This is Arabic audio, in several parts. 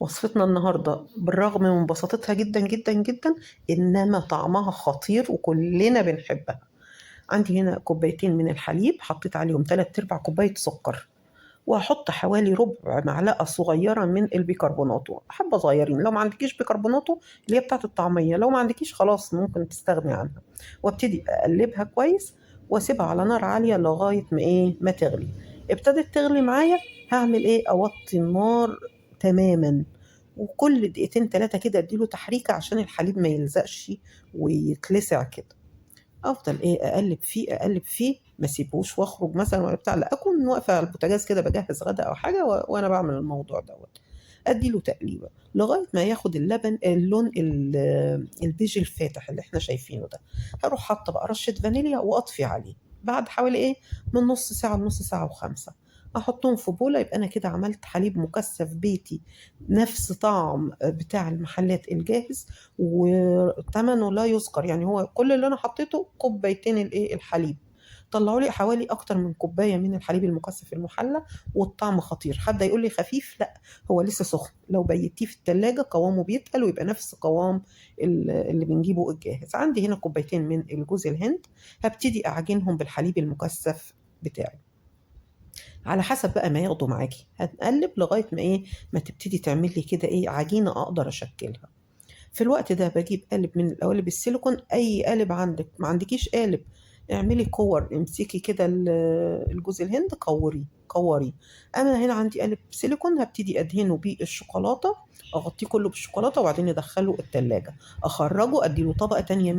وصفتنا النهاردة بالرغم من بساطتها جدا جدا جدا، إنما طعمها خطير وكلنا بنحبها. عندي هنا كوبايتين من الحليب، حطيت عليهم 3/4 كوباية سكر، وهحط حوالي ربع معلقة صغيرة من البيكربوناتو، حبة صغيرين. لو ما عندكيش بيكربوناتو اللي هي بتاعة الطعمية، لو ما عندكيش خلاص ممكن تستغني عنها. وابتدي اقلبها كويس واسيبها على نار عالية لغاية ما تغلي. ابتدت تغلي معايا، هعمل اوطي النار تماما، وكل دقيقتين تلاتة كده اديله تحريكة عشان الحليب ما يلزقش ويتلسع كده. افضل اقلب فيه اقلب فيه، ما اسيبوش واخرج مثلا ولا بتاع، لا اكون واقفه على البوتاجاز كده بجهز غدا او حاجه وانا بعمل الموضوع دوت. ادي له تقليبه لغايه ما ياخد اللبن اللون البيج الفاتح اللي احنا شايفينه ده. هروح حاطه بقى رشه فانيليا واطفي عليه. بعد حوالي من نص ساعه لنص ساعه وخمسه احطهم في بوله، يبقى انا كده عملت حليب مكثف بيتي نفس طعم بتاع المحلات الجاهز، وثمنه لا يذكر. يعني هو كل اللي انا حطيته كوبايتين الحليب، طلعوا لي حوالي اكتر من كوبايه من الحليب المكثف المحلى. والطعم خطير. حد يقول لي خفيف؟ لا، هو لسه سخن. لو بيتيه في التلاجة قوامه بيتقل ويبقى نفس قوام اللي بنجيبه الجاهز. عندي هنا كوبايتين من الجوز الهند، هبتدي اعجنهم بالحليب المكثف بتاعي على حسب بقى ما ياخدوا معاكي. هنقلب لغايه ما تبتدي تعمل لي كده عجينه اقدر اشكلها. في الوقت ده بجيب قالب من القوالب السيليكون، اي قالب عندك. ما عندكيش قالب، اعملي كور، امسكي كده الجوز الهند، قوري. انا هنا عندي قالب سيليكون، هبتدي ادهنه بالشوكولاته، اغطيه كله بالشوكولاته وبعدين ادخله التلاجة. اخرجه اديله طبقه تانية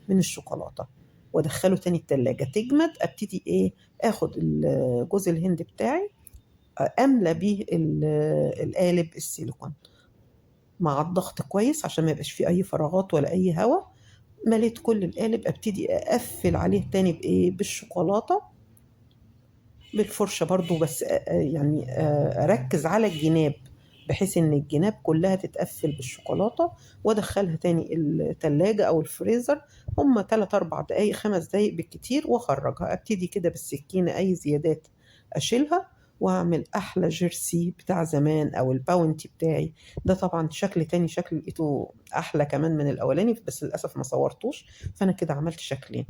من الشوكولاته، وادخله تاني التلاجة تجمد. ابتدي اخد جوز الهند بتاعي، املى بيه القالب السيليكون مع الضغط كويس عشان ما يبقاش فيه اي فراغات ولا اي هواء. مليت كل القالب، ابتدي اقفل عليه تاني بالشوكولاته بالفرشه برضو، بس يعني اركز على الجناب بحيث ان الجناب كلها تتقفل بالشوكولاته، وادخلها تاني التلاجة او الفريزر. هما 3 4 دقايق 5 دقايق بالكتير واخرجها. ابتدي كده بالسكينه اي زيادات اشيلها، واعمل احلى جيرسي بتاع زمان او الباونتي بتاعي. ده طبعا شكل تاني، شكل لقيته احلى كمان من الاولاني، بس للاسف ما صورتوش، فانا كده عملت شكلين.